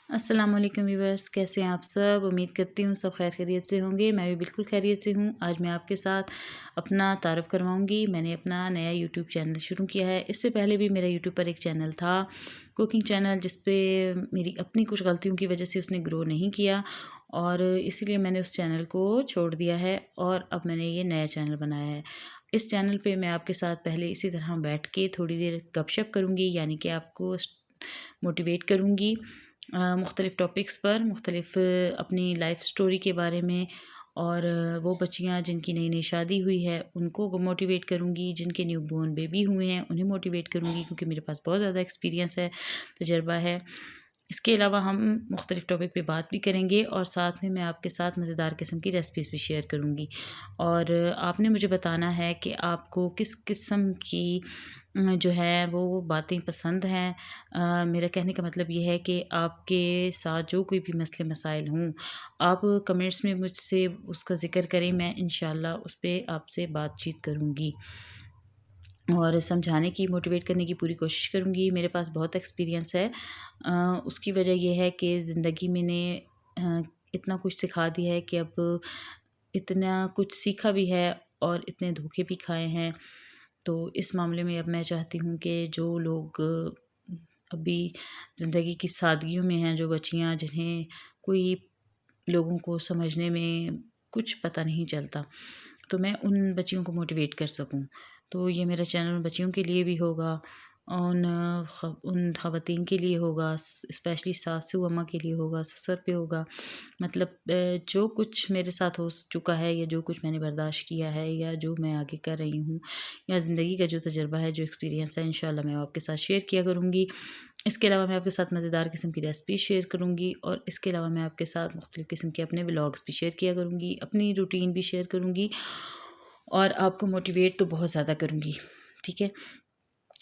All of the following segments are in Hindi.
अस्सलाम वालेकुम व्यूअर्स, कैसे हैं आप सब। उम्मीद करती हूँ सब खैर खैरियत से होंगे। मैं भी बिल्कुल खैरियत से हूँ। आज मैं आपके साथ अपना तारुफ़ करवाऊँगी। मैंने अपना नया यूट्यूब चैनल शुरू किया है। इससे पहले भी मेरा यूट्यूब पर एक चैनल था, कुकिंग चैनल, जिस पे मेरी अपनी कुछ गलतियों की वजह से उसने ग्रो नहीं किया और इसीलिए मैंने उस चैनल को छोड़ दिया है और अब मैंने ये नया चैनल बनाया है। इस चैनल पे मैं आपके साथ पहले इसी तरह बैठ के थोड़ी देर गपशप करूँगी, यानी कि आपको मोटिवेट करूँगी मुख्तलिफ़ टॉपिक्स पर, मुख्तलिफ़ अपनी लाइफ़ स्टोरी के बारे में। और वो बच्चियाँ जिनकी नई नई शादी हुई है उनको मोटिवेट करूँगी, जिनके न्यूबॉर्न बेबी हुए हैं उन्हें मोटिवेट करूँगी, क्योंकि मेरे पास बहुत ज़्यादा एक्सपीरियंस है, तजर्बा है। इसके अलावा हम मुख्तलिफ़ टॉपिक पे बात भी करेंगे और साथ में मैं आपके साथ मज़ेदार किस्म की रेसिपीज़ भी शेयर करूँगी। और आपने मुझे बताना है कि आपको किस किस्म की जो है वो बातें पसंद हैं। मेरा कहने का मतलब ये है कि आपके साथ जो कोई भी मसले मसाइल हों, आप कमेंट्स में मुझसे उसका ज़िक्र करें, मैं इंशाल्लाह उस पे आपसे बातचीत करूँगी और समझाने की, मोटिवेट करने की पूरी कोशिश करूँगी। मेरे पास बहुत एक्सपीरियंस है। उसकी वजह ये है कि ज़िंदगी मैंने इतना कुछ सिखा दिया है कि अब इतना कुछ सीखा भी है और इतने धोखे भी खाए हैं। तो इस मामले में अब मैं चाहती हूँ कि जो लोग अभी ज़िंदगी की सादगियों में हैं, जो बच्चियाँ जिन्हें कोई लोगों को समझने में कुछ पता नहीं चलता, तो मैं उन बच्चियों को मोटिवेट कर सकूं। तो ये मेरा चैनल बच्चियों के लिए भी होगा, उन ख़वातीन के लिए होगा, स्पेशली सासू अम्मा के लिए होगा, ससुर पे होगा। मतलब जो कुछ मेरे साथ हो चुका है या जो कुछ मैंने बर्दाश्त किया है या जो मैं आगे कर रही हूँ या ज़िंदगी का जो तजुर्बा है, जो एक्सपीरियंस है, इंशाल्लाह मैं आपके साथ शेयर किया करूँगी। इसके अलावा मैं आपके साथ मज़ेदार किस्म की रेसिपी शेयर करूँगी और इसके अलावा मैं आपके साथ मुख्तलिफ़ किस्म के अपने व्लॉग्स भी शेयर किया करूँगी, अपनी रूटीन भी शेयर करूँगी और आपको मोटिवेट तो बहुत ज़्यादा करूँगी। ठीक है?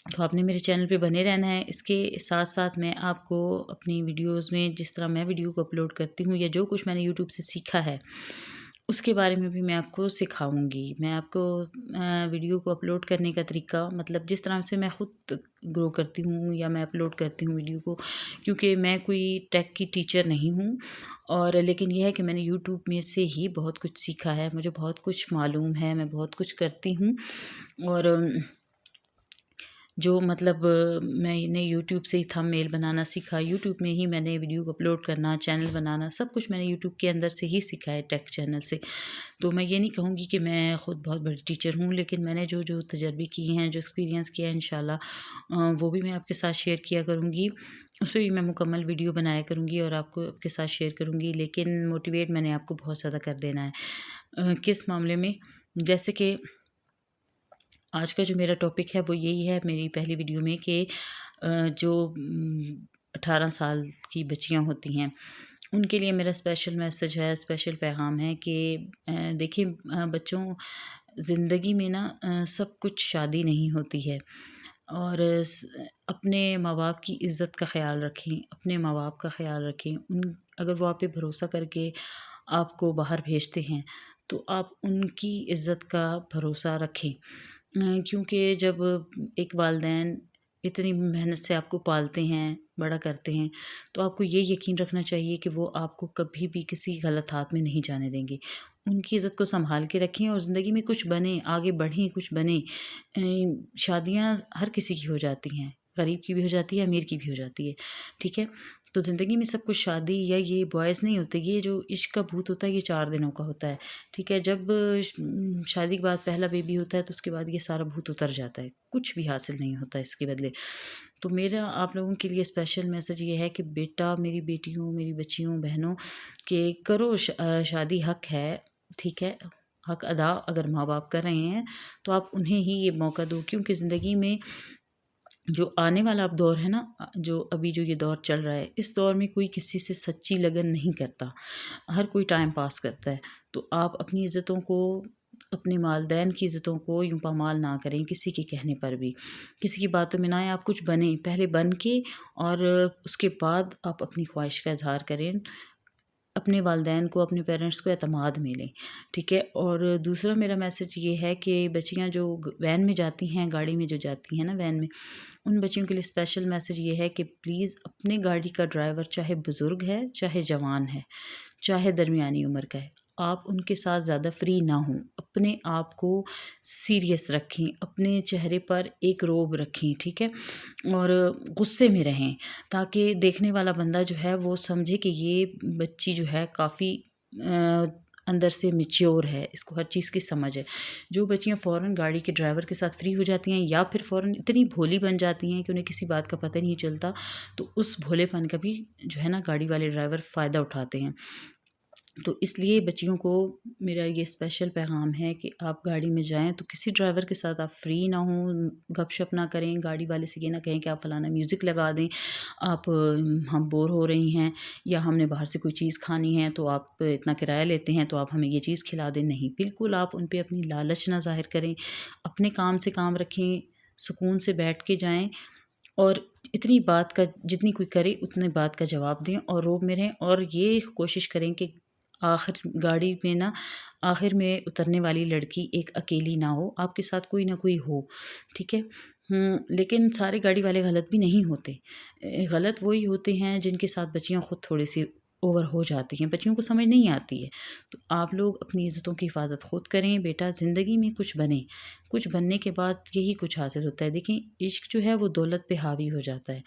तो आपने मेरे चैनल पे बने रहना है। इसके साथ-साथ मैं आपको अपनी वीडियोज़ में जिस तरह मैं वीडियो को अपलोड करती हूँ या जो कुछ मैंने यूट्यूब से सीखा है, उसके बारे में भी मैं आपको सिखाऊँगी। मैं आपको वीडियो को अपलोड करने का तरीका, मतलब जिस तरह से मैं खुद ग्रो करती हूँ या मैं अपलोड करती हूँ वीडियो को, क्योंकि मैं कोई टेक की टीचर नहीं हूँ और लेकिन ये है कि मैंने यूट्यूब में से ही बहुत कुछ सीखा है, मुझे बहुत कुछ मालूम है, मैं बहुत कुछ करती हूँ। और जो मतलब मैंने यूट्यूब से ही थंबनेल बनाना सीखा, यूट्यूब में ही मैंने वीडियो को अपलोड करना, चैनल बनाना, सब कुछ मैंने यूट्यूब के अंदर से ही सीखा है, टेक चैनल से। तो मैं ये नहीं कहूँगी कि मैं खुद बहुत बड़ी टीचर हूँ, लेकिन मैंने जो जो तजर्बे किए हैं, जो एक्सपीरियंस किया है, इंशाल्लाह वो भी मैं आपके साथ शेयर किया करूँगी। उस पर भी मैं मुकम्मल वीडियो बनाया करूँगी और आपको आपके साथ शेयर करूँगी। लेकिन मोटिवेट मैंने आपको बहुत ज़्यादा कर देना है। किस मामले में? जैसे कि आज का जो मेरा टॉपिक है वो यही है मेरी पहली वीडियो में कि जो 18 साल की बच्चियां होती हैं उनके लिए मेरा स्पेशल मैसेज है, स्पेशल पैगाम है कि देखिए बच्चों, ज़िंदगी में ना सब कुछ शादी नहीं होती है। और अपने माँ बाप की इज़्ज़त का ख़्याल रखें, अपने माँ बाप का ख़्याल रखें। उन अगर वो आप पे भरोसा करके आपको बाहर भेजते हैं तो आप उनकी इज़्ज़त का भरोसा रखें। क्योंकि जब एक वालिदैन इतनी मेहनत से आपको पालते हैं, बड़ा करते हैं, तो आपको ये यकीन रखना चाहिए कि वो आपको कभी भी किसी गलत हाथ में नहीं जाने देंगे। उनकी इज़्ज़त को सँभाल के रखें और ज़िंदगी में कुछ बनें, आगे बढ़ें, कुछ बनें। शादियाँ हर किसी की हो जाती हैं, गरीब की भी हो जाती है, अमीर की भी हो जाती है, ठीक है? तो ज़िंदगी में सब कुछ शादी या ये बॉयज़ नहीं होते, ये जो इश्क का भूत होता है ये 4 दिनों का होता है, ठीक है? जब शादी के बाद पहला बेबी होता है तो उसके बाद ये सारा भूत उतर जाता है, कुछ भी हासिल नहीं होता इसके बदले। तो मेरा आप लोगों के लिए स्पेशल मैसेज ये है कि बेटा, मेरी बेटियों, मेरी बच्चियों, बहनों, कि करो शादी, हक है, ठीक है? हक अदा अगर माँ बाप कर रहे हैं तो आप उन्हें ही ये मौका दो, क्योंकि ज़िंदगी में जो आने वाला अब दौर है ना, जो अभी जो ये दौर चल रहा है, इस दौर में कोई किसी से सच्ची लगन नहीं करता, हर कोई टाइम पास करता है। तो आप अपनी इज़्ज़तों को, अपने वालिदैन की इज़्ज़तों को यूँ पामाल ना करें किसी के कहने पर भी, किसी की बातों में ना आएँ। आप कुछ बनें, पहले बन के और उसके बाद आप अपनी ख्वाहिश का इज़हार करें। अपने वालिदैन को, अपने पेरेंट्स को एतमाद मिले, ठीक है। और दूसरा मेरा मैसेज ये है कि बच्चियाँ जो वैन में जाती हैं, गाड़ी में जो जाती हैं ना वैन में, उन बच्चियों के लिए स्पेशल मैसेज ये है कि प्लीज़ अपनी गाड़ी का ड्राइवर चाहे बुज़ुर्ग है, चाहे जवान है, चाहे दरमियानी उम्र का है, आप उनके साथ ज़्यादा फ्री ना हों। अपने आप को सीरियस रखें, अपने चेहरे पर एक रोब रखें, ठीक है, और गुस्से में रहें, ताकि देखने वाला बंदा जो है वो समझे कि ये बच्ची जो है काफ़ी अंदर से मैच्योर है, इसको हर चीज़ की समझ है। जो बच्चियाँ फ़ौरन गाड़ी के ड्राइवर के साथ फ्री हो जाती हैं या फिर फ़ौरन इतनी भोली बन जाती हैं कि उन्हें किसी बात का पता नहीं चलता, तो उस भोलेपन का भी जो है ना गाड़ी वाले ड्राइवर फ़ायदा उठाते हैं। तो इसलिए बच्चियों को मेरा ये स्पेशल पैगाम है कि आप गाड़ी में जाएँ तो किसी ड्राइवर के साथ आप फ्री ना हों, गपशप ना करें, गाड़ी वाले से ये ना कहें कि आप फ़लाना म्यूज़िक लगा दें, आप हम बोर हो रही हैं, या हमने बाहर से कोई चीज़ खानी है तो आप इतना किराया लेते हैं तो आप हमें ये चीज़ खिला दें। नहीं, बिल्कुल आप उन पे अपनी लालच ना ज़ाहिर करें, अपने काम से काम रखें, सुकून से बैठ के जाएँ और इतनी बात का जितनी कोई करे उतनी बात का जवाब दें और रोब में रहें। और ये कोशिश करें कि आखिर गाड़ी में ना आखिर में उतरने वाली लड़की एक अकेली ना हो, आपके साथ कोई ना कोई हो, ठीक है। लेकिन सारे गाड़ी वाले गलत भी नहीं होते, गलत वही होते हैं जिनके साथ बच्चियाँ खुद थोड़ी सी ओवर हो जाती हैं, बच्चियों को समझ नहीं आती है। तो आप लोग अपनी इज़्ज़तों की हिफाजत खुद करें बेटा, ज़िंदगी में कुछ बने, कुछ बनने के बाद यही कुछ हासिल होता है। देखिए, इश्क जो है वो दौलत पे हावी हो जाता है,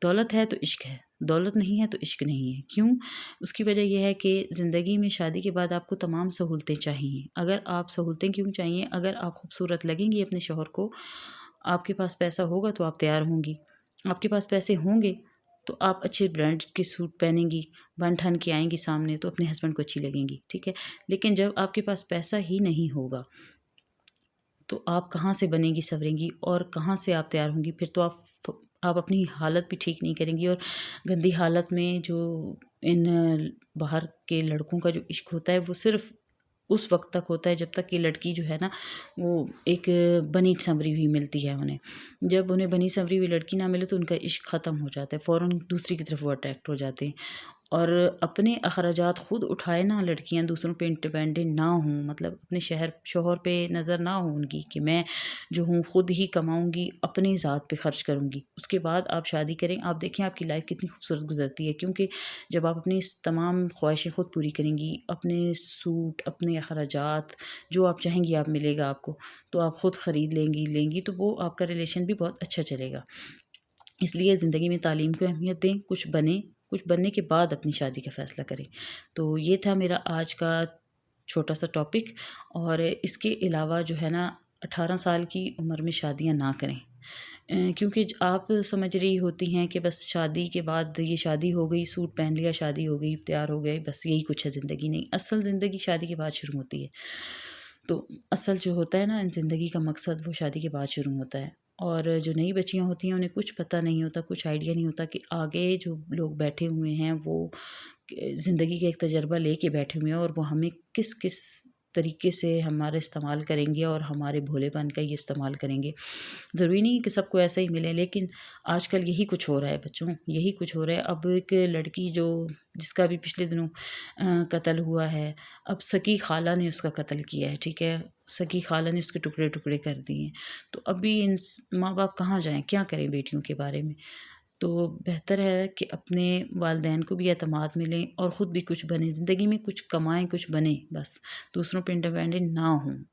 दौलत है तो इश्क है, दौलत नहीं है तो इश्क नहीं है। क्यों? उसकी वजह यह है कि ज़िंदगी में शादी के बाद आपको तमाम सहूलतें चाहिए। अगर आप सहूलतें क्यों चाहिए? अगर आप खूबसूरत लगेंगी अपने शौहर को, आपके पास पैसा होगा तो आप तैयार होंगी, आपके पास पैसे होंगे तो आप अच्छे ब्रांड के सूट पहनेंगी, बन-ठन के आएँगी सामने तो अपने हस्बैंड को अच्छी लगेंगी, ठीक है। लेकिन जब आपके पास पैसा ही नहीं होगा तो आप कहाँ से बनेंगी संवरेंगी और कहाँ से आप तैयार होंगी? फिर तो आप अपनी हालत भी ठीक नहीं करेंगी। और गंदी हालत में जो इन बाहर के लड़कों का जो इश्क होता है वो सिर्फ़ उस वक़्त तक होता है जब तक कि लड़की जो है ना वो एक बनी संवरी हुई मिलती है उन्हें। जब उन्हें बनी संवरी हुई लड़की ना मिले तो उनका इश्क ख़त्म हो जाता है, फ़ौरन दूसरी की तरफ वो अट्रैक्ट हो जाते हैं। और अपने अखराजात खुद उठाए ना लड़कियां, दूसरों पे इंडिपेंडेंट ना हों, मतलब अपने शोहर पे नज़र ना हो उनकी कि मैं जो हूँ खुद ही कमाऊंगी, अपनी ज़ात पे खर्च करूंगी, उसके बाद आप शादी करें। आप देखें आपकी लाइफ कितनी खूबसूरत गुजरती है, क्योंकि जब आप अपनी तमाम ख्वाहिशें खुद पूरी करेंगी, अपने सूट, अपने अखराजात जो आप चाहेंगी आप मिलेगा आपको, तो आप खुद ख़रीद लेंगी तो वो आपका रिलेशन भी बहुत अच्छा चलेगा। इसलिए ज़िंदगी में तालीम को अहमियत दें, कुछ बनने के बाद अपनी शादी का फ़ैसला करें। तो ये था मेरा आज का छोटा सा टॉपिक। और इसके अलावा जो है ना 18 साल की उम्र में शादियां ना करें, क्योंकि आप समझ रही होती हैं कि बस शादी के बाद ये शादी हो गई, सूट पहन लिया, शादी हो गई, तैयार हो गए, बस यही कुछ है ज़िंदगी। नहीं, असल ज़िंदगी शादी के बाद शुरू होती है। तो असल जो होता है ना ज़िंदगी का मकसद, वो शादी के बाद शुरू होता है। और जो नई बच्चियां होती हैं उन्हें कुछ पता नहीं होता, कुछ आइडिया नहीं होता कि आगे जो लोग बैठे हुए हैं वो ज़िंदगी का एक तजर्बा लेके बैठे हुए हैं और वो हमें किस किस तरीके से हमारा इस्तेमाल करेंगे और हमारे भोलेपन का ये इस्तेमाल करेंगे। ज़रूरी नहीं कि सबको ऐसा ही मिले, लेकिन आजकल यही कुछ हो रहा है बच्चों, यही कुछ हो रहा है। अब एक लड़की जो जिसका भी पिछले दिनों कत्ल हुआ है, अब सगी खाला ने उसका कत्ल किया है, ठीक है, सगी खाला ने उसके टुकड़े टुकड़े कर दिए हैं। तो अभी इन माँ बाप कहाँ जाएं, क्या करें बेटियों के बारे में। तो बेहतर है कि अपने वालिदैन को भी एतमाद मिलें और ख़ुद भी कुछ बने, ज़िंदगी में कुछ कमाएं, कुछ बने, बस दूसरों पे इंडिपेंडेंट ना हों,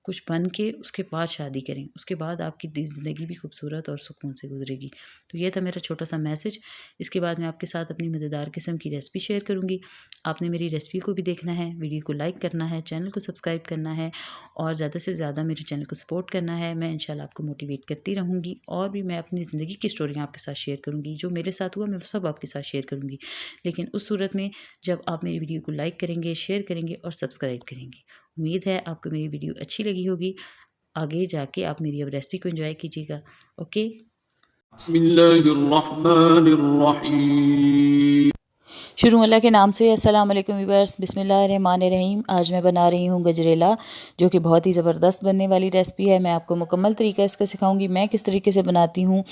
कुछ बन के उसके बाद शादी करें, उसके बाद आपकी ज़िंदगी भी खूबसूरत और सुकून से गुजरेगी। तो ये था मेरा छोटा सा मैसेज। इसके बाद मैं आपके साथ अपनी मज़ेदार किस्म की रेसिपी शेयर करूँगी। आपने मेरी रेसिपी को भी देखना है, वीडियो को लाइक करना है, चैनल को सब्सक्राइब करना है और ज़्यादा से ज़्यादा मेरे चैनल को सपोर्ट करना है। मैं इंशाल्लाह आपको मोटिवेट करती रहूँगी और भी मैं अपनी ज़िंदगी की स्टोरियाँ आपके साथ शेयर करूँगी। जो मेरे साथ हुआ मैं वो सब आपके साथ शेयर करूँगी, लेकिन उस सूरत में जब आप मेरी वीडियो को लाइक करेंगे, शेयर करेंगे और सब्सक्राइब करेंगे। उम्मीद है आपको मेरी वीडियो अच्छी लगी होगी। आगे जाके आप मेरी अब रेसिपी को एंजॉय कीजिएगा। ओके, बिस्मिल्लाहिर्रहमानिर्रहीम। शुरू अल्लाह के नाम से। अस्सलाम वालेकुम व्यूअर्स, बिस्मिल्लाहिर्रहमानिर्रहीम। आज मैं बना रही हूँ गजरेला, जो कि बहुत ही ज़बरदस्त बनने वाली रेसिपी है। मैं आपको मुकम्मल तरीका इसका सिखाऊंगी, मैं किस तरीके से बनाती हूँ।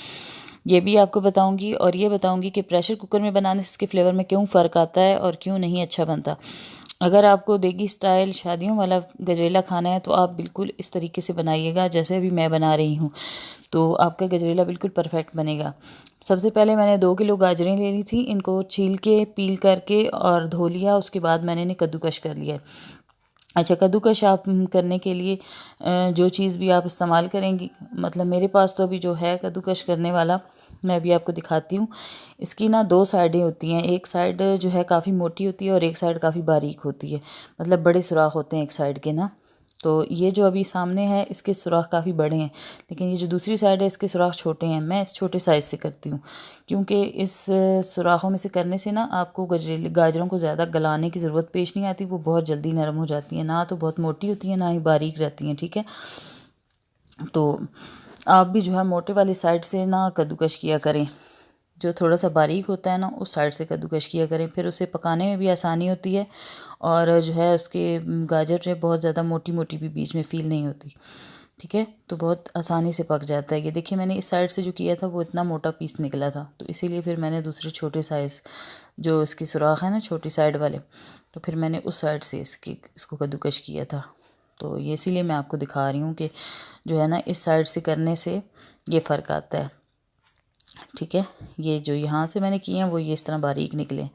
ये भी आपको बताऊंगी, और ये बताऊंगी कि प्रेशर कुकर में बनाने से इसके फ्लेवर में क्यों फ़र्क आता है और क्यों नहीं अच्छा बनता। अगर आपको देगी स्टाइल शादियों वाला गजरेला खाना है तो आप बिल्कुल इस तरीके से बनाइएगा जैसे अभी मैं बना रही हूँ, तो आपका गजरेला बिल्कुल परफेक्ट बनेगा। सबसे पहले मैंने 2 किलो गाजरें ले ली थी, इनको छील के पील करके और धो लिया। उसके बाद मैंने इन्हें कद्दूकश कर लिया। अच्छा, कद्दूकश आप करने के लिए जो चीज़ भी आप इस्तेमाल करेंगी, मतलब मेरे पास तो अभी जो है कद्दूकश करने वाला, मैं अभी आपको दिखाती हूँ। इसकी ना 2 साइडें होती हैं, एक साइड जो है काफ़ी मोटी होती है और एक साइड काफ़ी बारीक होती है, मतलब बड़े सुराख होते हैं एक साइड के ना। तो ये जो अभी सामने है इसके सुराख काफ़ी बड़े हैं, लेकिन ये जो दूसरी साइड है इसके सुराख छोटे हैं। मैं इस छोटे साइज़ से करती हूँ, क्योंकि इस सुराखों में से करने से ना आपको गाजरों को ज़्यादा गलाने की ज़रूरत पेश नहीं आती, वो बहुत जल्दी नरम हो जाती हैं, ना तो बहुत मोटी होती हैं ना ही बारीक रहती हैं। ठीक है, तो आप भी जो है मोटे वाली साइड से ना कद्दूकश किया करें, जो थोड़ा सा बारीक होता है ना उस साइड से कद्दूकश किया करें, फिर उसे पकाने में भी आसानी होती है, और जो है उसके गाजर जो है बहुत ज़्यादा मोटी मोटी भी बीच में फील नहीं होती। ठीक है, तो बहुत आसानी से पक जाता है। ये देखिए, मैंने इस साइड से जो किया था वो इतना मोटा पीस निकला था, तो इसीलिए फिर मैंने दूसरे छोटे साइज़ जो इसकी सुराख है ना छोटी साइड वाले, तो फिर मैंने उस साइड से इसको कद्दूकश किया था। तो ये इसीलिए मैं आपको दिखा रही हूँ कि जो है ना इस साइड से करने से ये फ़र्क आता है। ठीक है, ये जो यहाँ से मैंने किए हैं वो ये इस तरह बारीक निकले,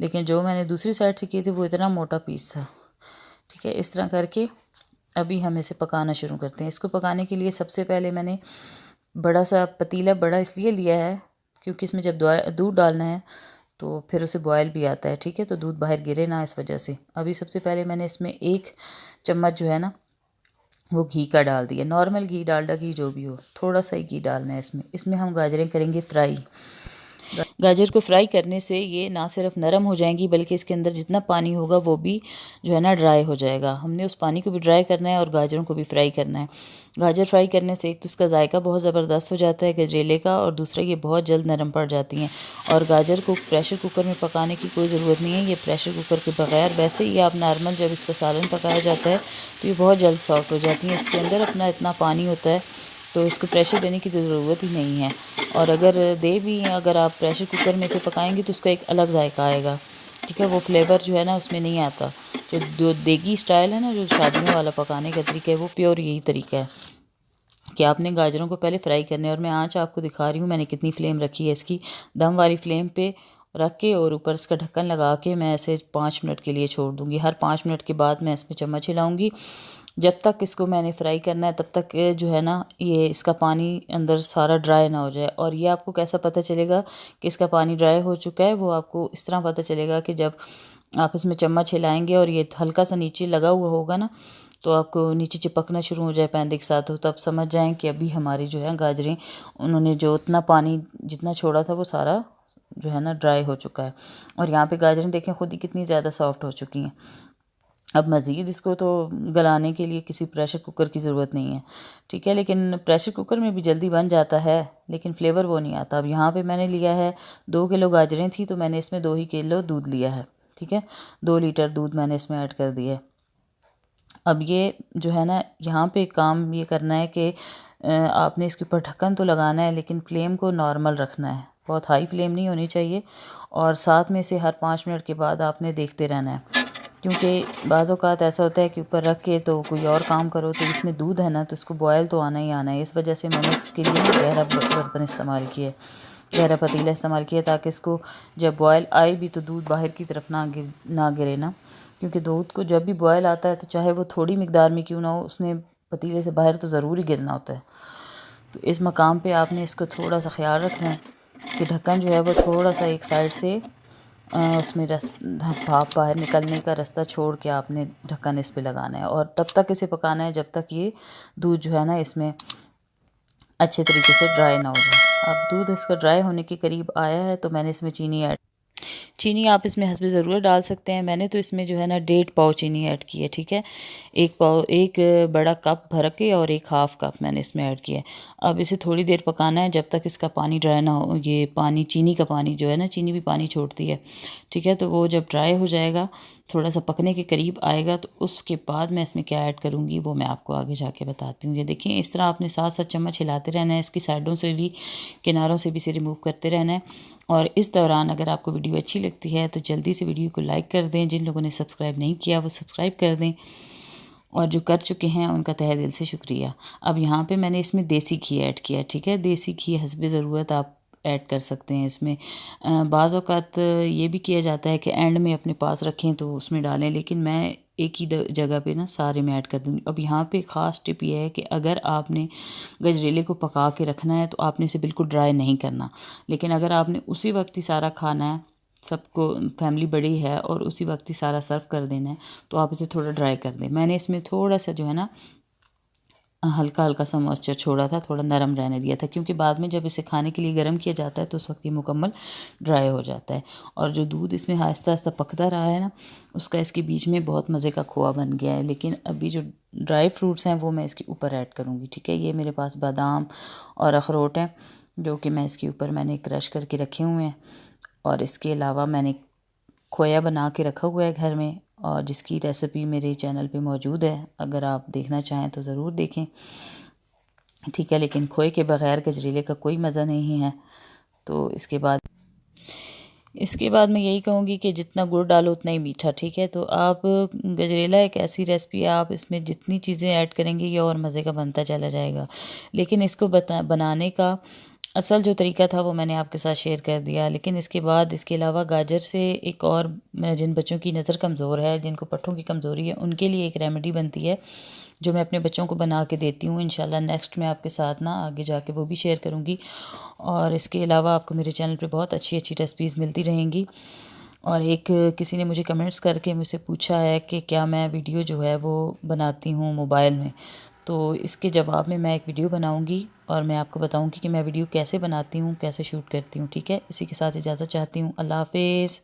लेकिन जो मैंने दूसरी साइड से किए थे वो इतना मोटा पीस था। ठीक है, इस तरह करके अभी हम इसे पकाना शुरू करते हैं। इसको पकाने के लिए सबसे पहले मैंने बड़ा सा पतीला, बड़ा इसलिए लिया है क्योंकि इसमें जब दूध डालना है तो फिर उसे बॉयल भी आता है। ठीक है, तो दूध बाहर गिरे ना, इस वजह से। अभी सबसे पहले मैंने इसमें 1 चम्मच जो है ना वो घी का डाल दिया, नॉर्मल घी, डालडा घी जो भी हो, थोड़ा सा ही घी डालना है इसमें हम गाजरें करेंगे फ्राई। गाजर को फ्राई करने से ये ना सिर्फ नरम हो जाएंगी बल्कि इसके अंदर जितना पानी होगा वो भी जो है ना ड्राई हो जाएगा। हमने उस पानी को भी ड्राई करना है और गाजरों को भी फ्राई करना है। गाजर फ्राई करने से एक तो इसका जायका बहुत ज़बरदस्त हो जाता है गजरेले का, और दूसरा ये बहुत जल्द नरम पड़ जाती हैं। और गाजर को प्रेशर कुकर में पकाने की कोई ज़रूरत नहीं है, ये प्रेशर कुकर के बगैर वैसे ही आप नॉर्मल जब इसका सालन पकाया जाता है तो ये बहुत जल्द सॉफ्ट हो जाती हैं। इसके अंदर अपना इतना पानी होता है तो इसको प्रेशर देने की ज़रूरत ही नहीं है। और अगर अगर आप प्रेशर कुकर में से पकाएंगे तो उसका एक अलग जायका आएगा। ठीक है, वो फ्लेवर जो है ना उसमें नहीं आता। जो देगी स्टाइल है ना, जो शादियों वाला पकाने का तरीका है, वो प्योर यही तरीका है कि आपने गाजरों को पहले फ्राई करने। और मैं आँच आपको दिखा रही हूँ मैंने कितनी फ्लेम रखी है इसकी, दम वाली फ्लेम पे रख के, और ऊपर इसका ढक्कन लगा के मैं ऐसे 5 मिनट के लिए छोड़ दूँगी। हर 5 मिनट के बाद मैं इसमें चम्मच हिलाऊँगी। जब तक इसको मैंने फ्राई करना है तब तक जो है ना ये इसका पानी अंदर सारा ड्राई ना हो जाए। और ये आपको कैसा पता चलेगा कि इसका पानी ड्राई हो चुका है, वो आपको इस तरह पता चलेगा कि जब आप इसमें चम्मच हिलाएंगे और ये हल्का सा नीचे लगा हुआ होगा ना, तो आपको नीचे चिपकना शुरू हो जाए पैंदे के साथ, तो तब समझ जाएं कि अभी हमारी जो है गाजरें, उन्होंने जो उतना पानी जितना छोड़ा था वो सारा जो है ना ड्राई हो चुका है। और यहाँ पे गाजरें देखें खुद ही कितनी ज़्यादा सॉफ्ट हो चुकी हैं। अब मज़ीद इसको तो गलाने के लिए किसी प्रेशर कुकर की ज़रूरत नहीं है। ठीक है, लेकिन प्रेशर कुकर में भी जल्दी बन जाता है, लेकिन फ्लेवर वो नहीं आता। अब यहाँ पे मैंने लिया है 2 किलो गाजरें थी तो मैंने इसमें 2 ही किलो दूध लिया है। ठीक है, 2 लीटर दूध मैंने इसमें ऐड कर दिया है। अब ये जो है ना यहाँ पे काम ये करना है कि आपने इसके ऊपर ढक्कन तो लगाना है, लेकिन फ्लेम को नॉर्मल रखना है, बहुत हाई फ्लेम नहीं होनी चाहिए। और साथ में से हर 5 मिनट के बाद आपने देखते रहना है, क्योंकि बाज़ औक़ात ऐसा होता है कि ऊपर रख के तो कोई और काम करो तो इसमें दूध है ना, तो इसको बॉयल तो आना ही आना है। इस वजह से मैंने इसके लिए गहरा बर्तन इस्तेमाल किया, गहरा पतीला इस्तेमाल किया, ताकि इसको जब बॉयल आए भी तो दूध बाहर की तरफ ना गिरे ना, क्योंकि दूध को जब भी बॉयल आता है तो चाहे वो थोड़ी मिकदार में क्यों ना हो, उसने पतीले से बाहर तो ज़रूर ही गिरना होता है। तो इस मकाम पे आपने इसको थोड़ा सा ख्याल रखना है कि ढक्कन जो है वो थोड़ा सा एक साइड से उसमें भाप बाहर निकलने का रास्ता छोड़ के आपने ढक्कन इस पे लगाना है, और तब तक इसे पकाना है जब तक ये दूध जो है ना इसमें अच्छे तरीके से ड्राई ना हो जाए। अब दूध इसका ड्राई होने के करीब आया है तो मैंने इसमें चीनी आप इसमें हस्बे ज़रूरत डाल सकते हैं। मैंने तो इसमें जो है ना 1.5 पाव चीनी ऐड की है। ठीक है, 1 पाव, 1 बड़ा कप भर के और 1 हाफ़ कप मैंने इसमें ऐड किया है। अब इसे थोड़ी देर पकाना है जब तक इसका पानी ड्राई ना हो। ये पानी, चीनी का पानी जो है ना, चीनी भी पानी छोड़ती है। ठीक है, तो वो जब ड्राई हो जाएगा थोड़ा सा पकने के करीब आएगा तो उसके बाद मैं इसमें क्या ऐड करूँगी वो मैं आपको आगे जाके बताती हूँ। ये देखिए इस तरह आपने 7-7 चम्मच हिलाते रहना है, इसकी साइडों से भी किनारों से भी इसे रिमूव करते रहना है। और इस दौरान अगर आपको वीडियो अच्छी लगती है तो जल्दी से वीडियो को लाइक कर दें, जिन लोगों ने सब्सक्राइब नहीं किया वो सब्सक्राइब कर दें, और जो कर चुके हैं उनका तहे दिल से शुक्रिया। अब यहाँ पे मैंने इसमें देसी घी ऐड किया, ठीक है। देसी घी हस्बे ज़रूरत आप ऐड कर सकते हैं इसमें। बाज़ औक़ात ये भी किया जाता है कि एंड में अपने पास रखें तो उसमें डालें, लेकिन मैं एक ही जगह पे ना सारे में ऐड कर दूँगी। अब यहाँ पे ख़ास टिप ये है कि अगर आपने गजरेले को पका के रखना है तो आपने इसे बिल्कुल ड्राई नहीं करना, लेकिन अगर आपने उसी वक्त ही सारा खाना है, सबको फैमिली बड़ी है और उसी वक्त ही सारा सर्व कर देना है, तो आप इसे थोड़ा ड्राई कर दें। मैंने इसमें थोड़ा सा जो है ना हल्का हल्का सा मॉइस्चर छोड़ा था, थोड़ा नरम रहने दिया था, क्योंकि बाद में जब इसे खाने के लिए गर्म किया जाता है तो उस वक्त ये मुकम्मल ड्राई हो जाता है। और जो दूध इसमें आहिस्ता आहिस्ता पकता रहा है ना, उसका इसके बीच में बहुत मज़े का खोआ बन गया है। लेकिन अभी जो ड्राई फ्रूट्स हैं वो मैं इसके ऊपर ऐड करूँगी, ठीक है। ये मेरे पास बादाम और अखरोट हैं जो कि मैं इसके ऊपर मैंने क्रश करके रखे हुए हैं, और इसके अलावा मैंने खोया बना के रखा हुआ है घर में, और जिसकी रेसिपी मेरे चैनल पे मौजूद है, अगर आप देखना चाहें तो ज़रूर देखें, ठीक है। लेकिन खोए के बग़ैर गजरेले का कोई मज़ा नहीं है। तो इसके बाद मैं यही कहूँगी कि जितना गुड़ डालो उतना ही मीठा, ठीक है। तो आप गजरेला एक ऐसी रेसिपी है, आप इसमें जितनी चीज़ें ऐड करेंगे ये और मज़े का बनता चला जाएगा। लेकिन इसको बनाने का असल जो तरीका था वो मैंने आपके साथ शेयर कर दिया। लेकिन इसके बाद इसके अलावा गाजर से एक और, जिन बच्चों की नज़र कमज़ोर है, जिनको पट्ठों की कमज़ोरी है, उनके लिए एक रेमेडी बनती है जो मैं अपने बच्चों को बना के देती हूँ। इंशाल्लाह नेक्स्ट मैं आपके साथ ना आगे जाके वो भी शेयर करूँगी। और इसके अलावा आपको मेरे चैनल पे बहुत अच्छी अच्छी रेसिपीज़ मिलती रहेंगी। और एक किसी ने मुझे कमेंट्स करके मुझसे पूछा है कि क्या मैं वीडियो जो है वो बनाती हूँ मोबाइल में, तो इसके जवाब में मैं एक वीडियो बनाऊंगी और मैं आपको बताऊंगी कि मैं वीडियो कैसे बनाती हूँ, कैसे शूट करती हूँ, ठीक है। इसी के साथ इजाज़त चाहती हूँ। अल्लाह हाफिज़।